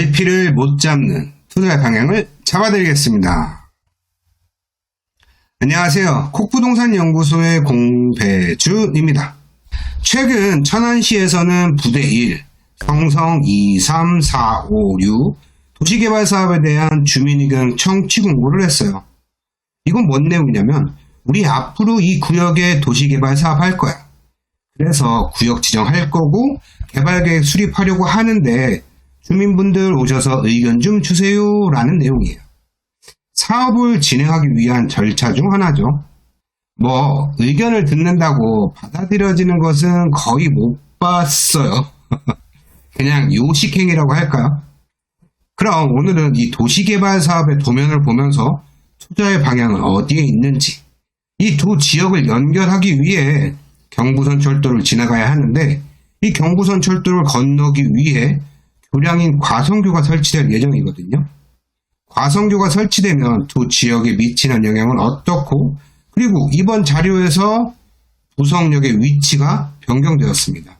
갈피를 못 잡는 투자의 방향을 잡아드리겠습니다. 안녕하세요. 콕부동산연구소의 공배준입니다. 최근 천안시에서는 부대 1, 성성 2, 3, 4, 5, 6 도시개발 사업에 대한 주민의견 청취 공고를 했어요. 이건 뭔 내용이냐면 우리 앞으로 이 구역에 도시개발 사업 할 거야. 그래서 구역 지정할 거고 개발계획 수립하려고 하는데 주민분들 오셔서 의견 좀 주세요 라는 내용이에요. 사업을 진행하기 위한 절차 중 하나죠. 의견을 듣는다고 받아들여지는 것은 거의 못 봤어요. 그냥 요식행위라고 할까요? 그럼 오늘은 이 도시개발 사업의 도면을 보면서 투자의 방향은 어디에 있는지, 이 두 지역을 연결하기 위해 경부선 철도를 지나가야 하는데 이 경부선 철도를 건너기 위해 교량인 과성교가 설치될 예정이거든요. 과성교가 설치되면 두 지역에 미치는 영향은 어떻고, 그리고 이번 자료에서 부성역의 위치가 변경되었습니다.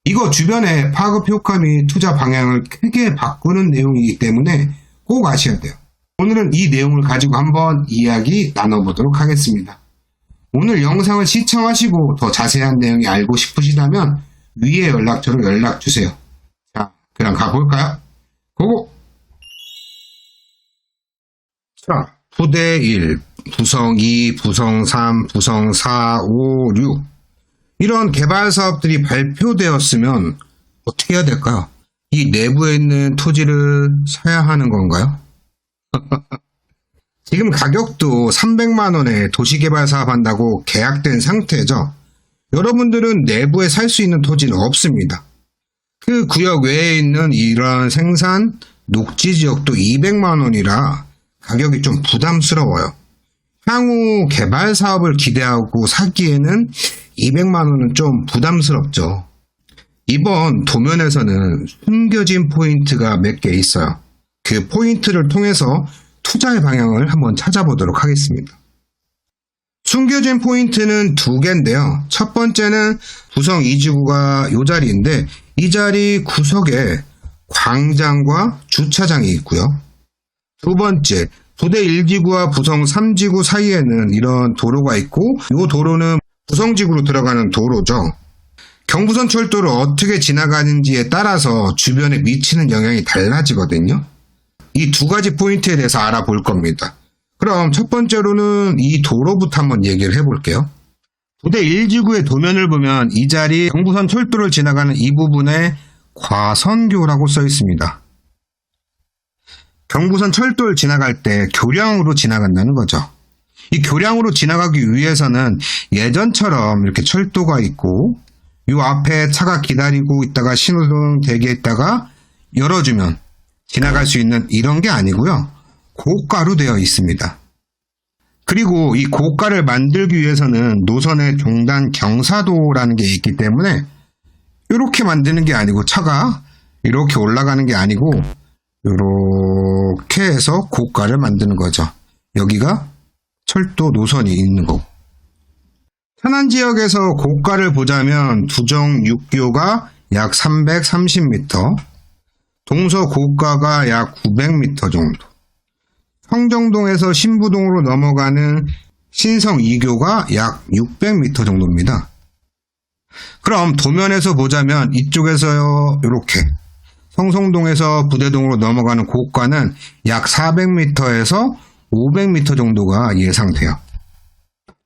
이거 주변에 파급 효과 및 투자 방향을 크게 바꾸는 내용이기 때문에 꼭 아셔야 돼요. 오늘은 이 내용을 가지고 한번 이야기 나눠보도록 하겠습니다. 오늘 영상을 시청하시고 더 자세한 내용이 알고 싶으시다면 위에 연락처로 연락주세요. 자, 그럼 가볼까요? 고고! 자, 부대 1, 부성 2, 부성 3, 부성 4, 5, 6 이런 개발 사업들이 발표되었으면 어떻게 해야 될까요? 이 내부에 있는 토지를 사야 하는 건가요? 지금 가격도 300만 원에 도시개발 사업한다고 계약된 상태죠. 여러분들은 내부에 살 수 있는 토지는 없습니다. 그 구역 외에 있는 이런 생산 녹지 지역도 200만 원이라 가격이 좀 부담스러워요. 향후 개발 사업을 기대하고 사기에는 200만 원은 좀 부담스럽죠. 이번 도면에서는 숨겨진 포인트가 몇 개 있어요. 그 포인트를 통해서 투자의 방향을 한번 찾아보도록 하겠습니다. 숨겨진 포인트는 두 개인데요. 첫 번째는 부성 2지구가 이 자리인데 이 자리 구석에 광장과 주차장이 있고요. 두 번째, 부대 1지구와 부성 3지구 사이에는 이런 도로가 있고 이 도로는 부성지구로 들어가는 도로죠. 경부선 철도를 어떻게 지나가는지에 따라서 주변에 미치는 영향이 달라지거든요. 이 두 가지 포인트에 대해서 알아볼 겁니다. 그럼 첫 번째로는 이 도로부터 한번 얘기를 해볼게요. 부대 1지구의 도면을 보면 이 자리 경부선 철도를 지나가는 이 부분에 과선교라고 써 있습니다. 경부선 철도를 지나갈 때 교량으로 지나간다는 거죠. 이 교량으로 지나가기 위해서는 예전처럼 이렇게 철도가 있고 이 앞에 차가 기다리고 있다가 신호등 대기했다가 열어주면 지나갈 수 있는 이런 게 아니고요. 고가로 되어 있습니다. 그리고 이 고가를 만들기 위해서는 노선의 종단 경사도라는 게 있기 때문에 이렇게 만드는 게 아니고 차가 이렇게 올라가는 게 아니고 이렇게 해서 고가를 만드는 거죠. 여기가 철도 노선이 있는 거고. 천안 지역에서 고가를 보자면 두정 6교가 약 330m, 동서 고가가 약 900m 정도, 성정동에서 신부동으로 넘어가는 신성 2교가 약 600m 정도입니다. 그럼 도면에서 보자면 이쪽에서요 이렇게 성성동에서 부대동으로 넘어가는 고가는 약 400m에서 500m 정도가 예상돼요.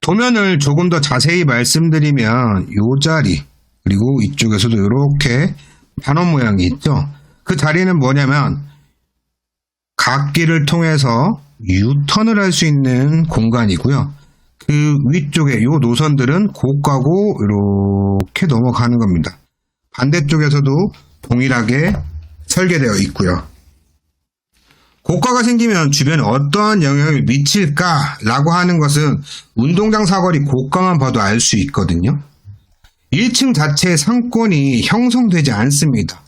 도면을 조금 더 자세히 말씀드리면 이 자리 그리고 이쪽에서도 이렇게 반원 모양이 있죠. 그 자리는 뭐냐면 갓길을 통해서 유턴을 할 수 있는 공간이고요. 그 위쪽에 이 노선들은 고가고 이렇게 넘어가는 겁니다. 반대쪽에서도 동일하게 설계되어 있고요. 고가가 생기면 주변에 어떠한 영향을 미칠까라고 하는 것은 운동장 사거리 고가만 봐도 알 수 있거든요. 1층 자체의 상권이 형성되지 않습니다.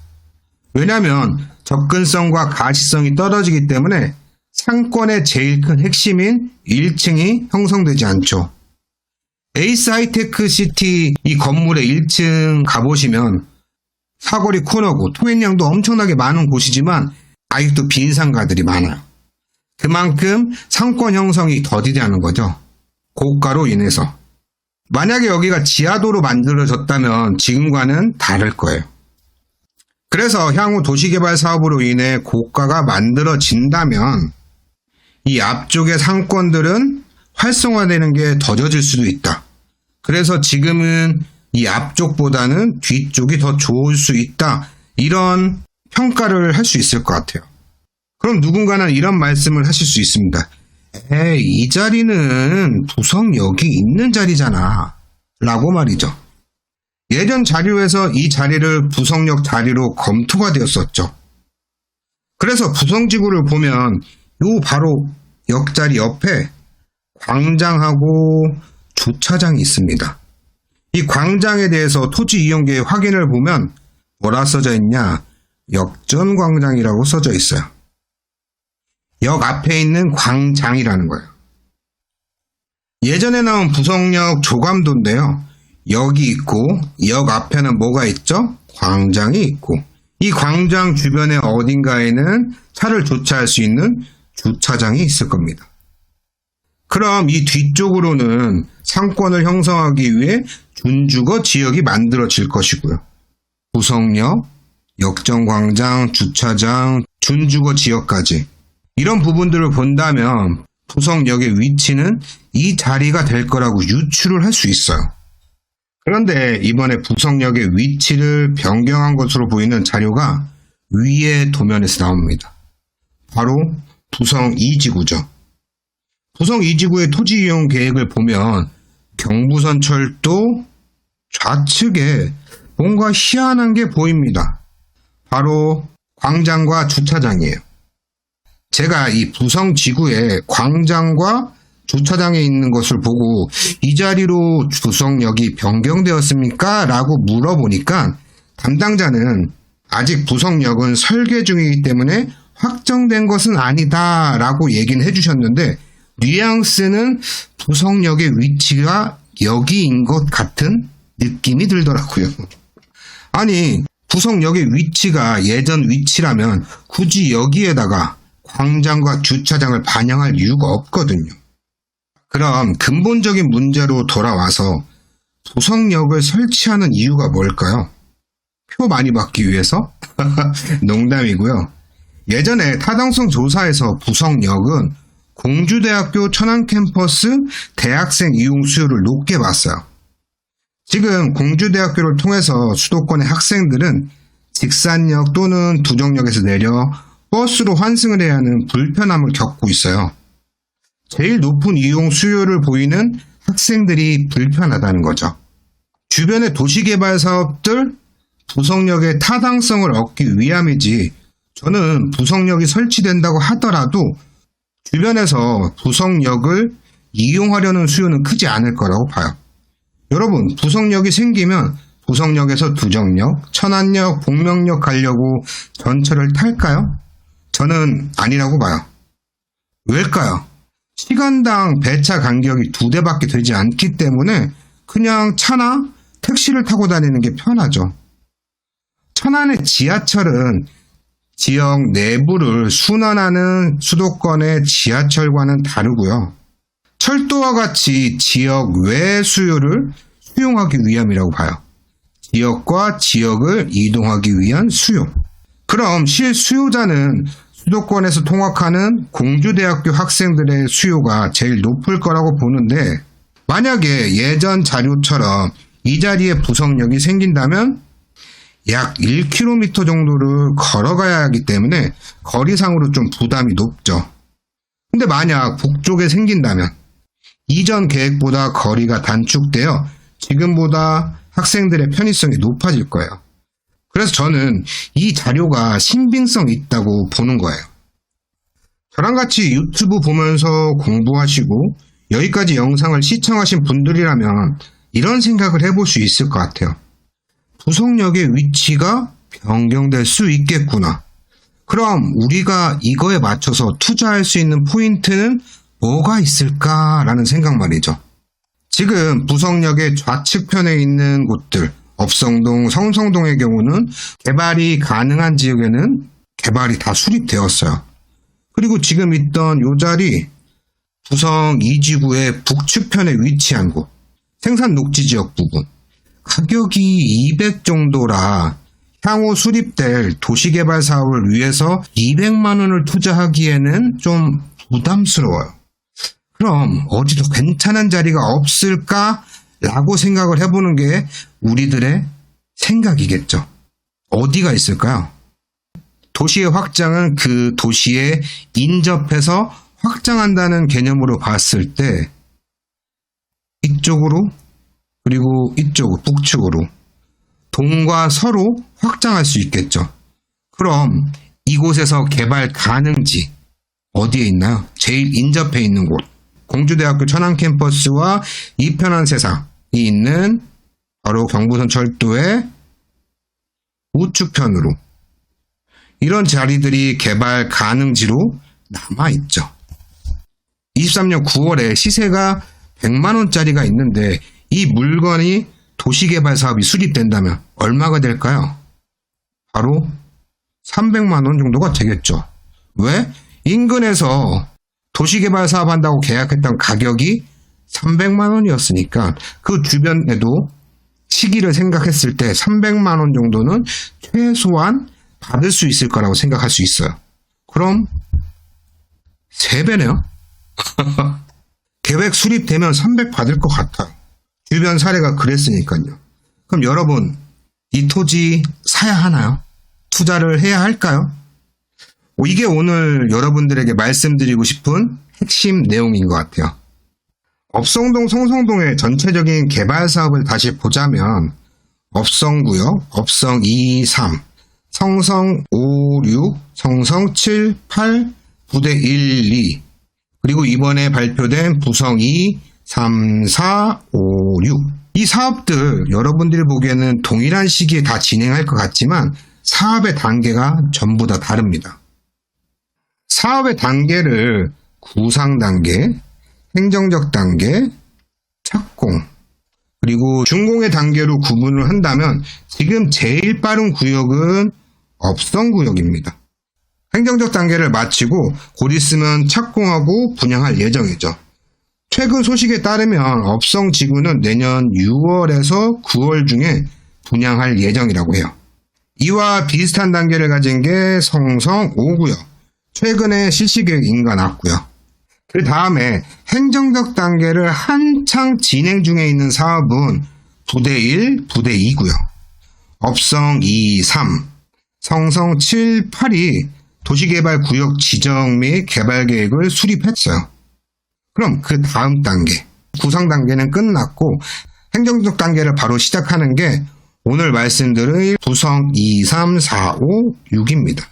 왜냐하면 접근성과 가시성이 떨어지기 때문에 상권의 제일 큰 핵심인 1층이 형성되지 않죠. 에이스 하이테크 시티 이 건물의 1층 가보시면 사거리 코너고 통행량도 엄청나게 많은 곳이지만 아직도 빈 상가들이 많아요. 그만큼 상권 형성이 더디다는 거죠. 고가로 인해서. 만약에 여기가 지하도로 만들어졌다면 지금과는 다를 거예요. 그래서 향후 도시개발 사업으로 인해 고가가 만들어진다면 이 앞쪽의 상권들은 활성화되는 게 더뎌질 수도 있다. 그래서 지금은 이 앞쪽보다는 뒤쪽이 더 좋을 수 있다. 이런 평가를 할 수 있을 것 같아요. 그럼 누군가는 이런 말씀을 하실 수 있습니다. 에이, 이 자리는 부성역이 있는 자리잖아. 라고 말이죠. 예전 자료에서 이 자리를 부성역 자리로 검토가 되었었죠. 그래서 부성지구를 보면 요 바로 역자리 옆에 광장하고 주차장이 있습니다. 이 광장에 대해서 토지 이용계획 확인을 보면 뭐라 써져 있냐? 역전광장이라고 써져 있어요. 역 앞에 있는 광장이라는 거예요. 예전에 나온 부성역 조감도인데요. 역이 있고 역 앞에는 뭐가 있죠? 광장이 있고 이 광장 주변에 어딘가에는 차를 주차할 수 있는 주차장이 있을 겁니다. 그럼 이 뒤쪽으로는 상권을 형성하기 위해 준주거 지역이 만들어질 것이고요. 부성역, 역전광장, 주차장, 준주거 지역까지 이런 부분들을 본다면 부성역의 위치는 이 자리가 될 거라고 유추를 할 수 있어요. 그런데 이번에 부성역의 위치를 변경한 것으로 보이는 자료가 위의 도면에서 나옵니다. 바로 부성 2지구죠. 부성 2지구의 토지 이용 계획을 보면 경부선철도 좌측에 뭔가 희한한 게 보입니다. 바로 광장과 주차장이에요. 제가 이 부성 지구에 광장과 주차장에 있는 것을 보고 이 자리로 부성역이 변경되었습니까? 라고 물어보니까 담당자는 아직 부성역은 설계 중이기 때문에 확정된 것은 아니다 라고 얘기는 해주셨는데 뉘앙스는 부성역의 위치가 여기인 것 같은 느낌이 들더라고요. 아니 부성역의 위치가 예전 위치라면 굳이 여기에다가 광장과 주차장을 반영할 이유가 없거든요. 그럼 근본적인 문제로 돌아와서 부성역을 설치하는 이유가 뭘까요? 표 많이 받기 위해서? 농담이고요. 예전에 타당성 조사에서 부성역은 공주대학교 천안캠퍼스 대학생 이용 수요를 높게 봤어요. 지금 공주대학교를 통해서 수도권의 학생들은 직산역 또는 두정역에서 내려 버스로 환승을 해야 하는 불편함을 겪고 있어요. 제일 높은 이용 수요를 보이는 학생들이 불편하다는 거죠. 주변의 도시개발 사업들, 부성역의 타당성을 얻기 위함이지 저는 부성역이 설치된다고 하더라도 주변에서 부성역을 이용하려는 수요는 크지 않을 거라고 봐요. 여러분, 부성역이 생기면 부성역에서 두정역, 천안역, 복명역 가려고 전철을 탈까요? 저는 아니라고 봐요. 왜일까요? 시간당 배차 간격이 2대밖에 되지 않기 때문에 그냥 차나 택시를 타고 다니는 게 편하죠. 천안의 지하철은 지역 내부를 순환하는 수도권의 지하철과는 다르고요. 철도와 같이 지역 외 수요를 수용하기 위함이라고 봐요. 지역과 지역을 이동하기 위한 수요. 그럼 실수요자는 수도권에서 통학하는 공주대학교 학생들의 수요가 제일 높을 거라고 보는데 만약에 예전 자료처럼 이 자리에 부성역이 생긴다면 약 1km 정도를 걸어가야 하기 때문에 거리상으로 좀 부담이 높죠. 근데 만약 북쪽에 생긴다면 이전 계획보다 거리가 단축되어 지금보다 학생들의 편의성이 높아질 거예요. 그래서 저는 이 자료가 신빙성이 있다고 보는 거예요. 저랑 같이 유튜브 보면서 공부하시고 여기까지 영상을 시청하신 분들이라면 이런 생각을 해볼 수 있을 것 같아요. 부성역의 위치가 변경될 수 있겠구나. 그럼 우리가 이거에 맞춰서 투자할 수 있는 포인트는 뭐가 있을까라는 생각 말이죠. 지금 부성역의 좌측편에 있는 곳들, 업성동, 성성동의 경우는 개발이 가능한 지역에는 개발이 다 수립되었어요. 그리고 지금 있던 요 자리 부성 2지구의 북측편에 위치한 곳, 생산 녹지 지역 부분, 가격이 200 정도라 향후 수립될 도시개발 사업을 위해서 200만 원을 투자하기에는 좀 부담스러워요. 그럼 어디도 괜찮은 자리가 없을까라고 생각을 해보는 게 우리들의 생각이겠죠. 어디가 있을까요? 도시의 확장은 그 도시에 인접해서 확장한다는 개념으로 봤을 때 이쪽으로 그리고 이쪽으로 북측으로 동과 서로 확장할 수 있겠죠. 그럼 이곳에서 개발 가능지 어디에 있나요? 제일 인접해 있는 곳. 공주대학교 천안 캠퍼스와 이편한 세상이 있는 바로 경부선 철도의 우측편으로 이런 자리들이 개발 가능지로 남아있죠. 23년 9월에 시세가 100만원짜리가 있는데 이 물건이 도시개발 사업이 수립된다면 얼마가 될까요? 바로 300만원 정도가 되겠죠. 왜? 인근에서 도시개발 사업 한다고 계약했던 가격이 300만원이었으니까 그 주변에도 시기를 생각했을 때 300만원 정도는 최소한 받을 수 있을 거라고 생각할 수 있어요. 그럼 3배네요. 계획 수립되면 300 받을 것 같아요. 주변 사례가 그랬으니까요. 그럼 여러분, 이 토지 사야 하나요? 투자를 해야 할까요? 이게 오늘 여러분들에게 말씀드리고 싶은 핵심 내용인 것 같아요. 업성동, 성성동의 전체적인 개발 사업을 다시 보자면 업성구역, 업성 2, 3, 성성 5, 6, 성성 7, 8, 부대 1, 2 그리고 이번에 발표된 부성 2, 3, 4, 5, 6 이 사업들 여러분들이 보기에는 동일한 시기에 다 진행할 것 같지만 사업의 단계가 전부 다 다릅니다. 사업의 단계를 구상 단계, 행정적 단계, 착공, 그리고 준공의 단계로 구분을 한다면 지금 제일 빠른 구역은 업성구역입니다. 행정적 단계를 마치고 곧 있으면 착공하고 분양할 예정이죠. 최근 소식에 따르면 업성지구는 내년 6월에서 9월 중에 분양할 예정이라고 해요. 이와 비슷한 단계를 가진 게 성성 5구역. 최근에 실시계획 인가 났고요. 그 다음에 행정적 단계를 한창 진행 중에 있는 사업은 부대 1, 부대 2구역. 업성 2, 3, 성성 7, 8이 도시개발구역 지정 및 개발계획을 수립했어요. 그럼 그 다음 단계, 구상 단계는 끝났고 행정적 단계를 바로 시작하는 게 오늘 말씀드릴 부성 2, 3, 4, 5, 6입니다.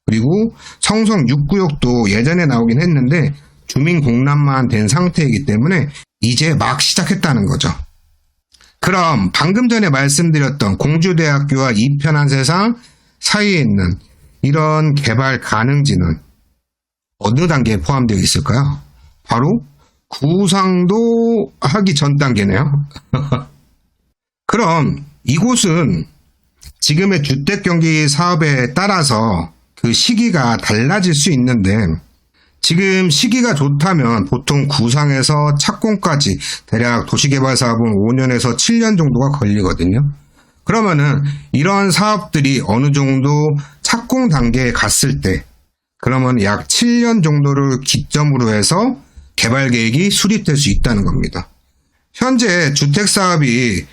그리고 성성 6구역도 예전에 나오긴 했는데 주민 공람만 된 상태이기 때문에 이제 막 시작했다는 거죠. 그럼 방금 전에 말씀드렸던 공주대학교와 이편한 세상 사이에 있는 이런 개발 가능지는 어느 단계에 포함되어 있을까요? 바로 구상도 하기 전 단계네요. 그럼 이곳은 지금의 주택경기 사업에 따라서 그 시기가 달라질 수 있는데 지금 시기가 좋다면 보통 구상에서 착공까지 대략 도시개발 사업은 5년에서 7년 정도가 걸리거든요. 그러면은 이런 사업들이 어느 정도 착공 단계에 갔을 때 그러면 약 7년 정도를 기점으로 해서 개발 계획이 수립될 수 있다는 겁니다. 현재 주택 사업이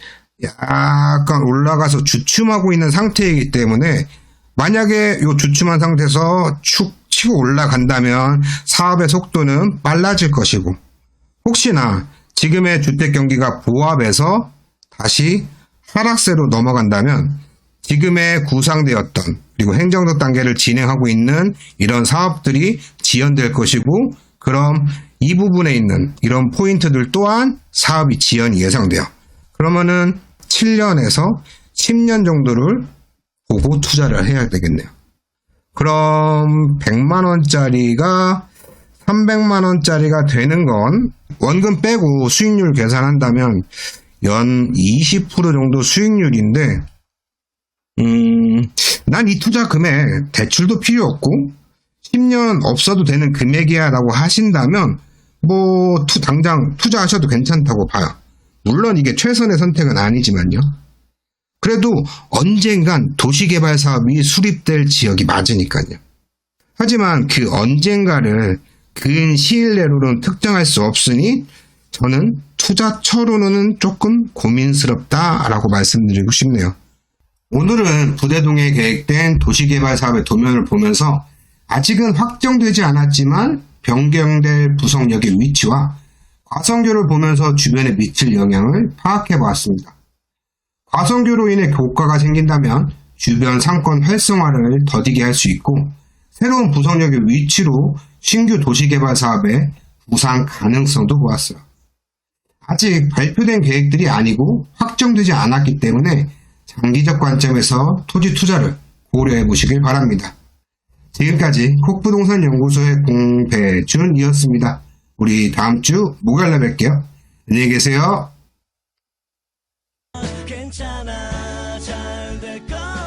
약간 올라가서 주춤하고 있는 상태이기 때문에 만약에 이 주춤한 상태에서 축 치고 올라간다면 사업의 속도는 빨라질 것이고 혹시나 지금의 주택 경기가 보합해서 다시 하락세로 넘어간다면 지금의 구상되었던 그리고 행정적 단계를 진행하고 있는 이런 사업들이 지연될 것이고 그럼 이 부분에 있는 이런 포인트들 또한 사업이 지연이 예상돼요. 그러면은 7년에서 10년 정도를 보고 투자를 해야 되겠네요. 그럼 100만원짜리가 300만원짜리가 되는 건 원금 빼고 수익률 계산한다면 연 20% 정도 수익률인데, 난 이 투자 금액 대출도 필요 없고 10년 없어도 되는 금액이야 라고 하신다면 당장 투자하셔도 괜찮다고 봐요. 물론 이게 최선의 선택은 아니지만요. 그래도 언젠간 도시개발 사업이 수립될 지역이 맞으니까요. 하지만 그 언젠가를 긴 시일 내로는 특정할 수 없으니 저는 투자처로는 조금 고민스럽다라고 말씀드리고 싶네요. 오늘은 부대동에 계획된 도시개발 사업의 도면을 보면서 아직은 확정되지 않았지만 변경될 부속역의 위치와 과성교를 보면서 주변에 미칠 영향을 파악해 보았습니다. 과성교로 인해 고가가 생긴다면 주변 상권 활성화를 더디게 할 수 있고 새로운 부속역의 위치로 신규 도시개발 사업의 부상 가능성도 보았어요. 아직 발표된 계획들이 아니고 확정되지 않았기 때문에 장기적 관점에서 토지 투자를 고려해 보시길 바랍니다. 지금까지 콕부동산연구소의 공배준이었습니다. 우리 다음 주 목요일에 뵐게요. 안녕히 계세요. 괜찮아 잘 될 거야.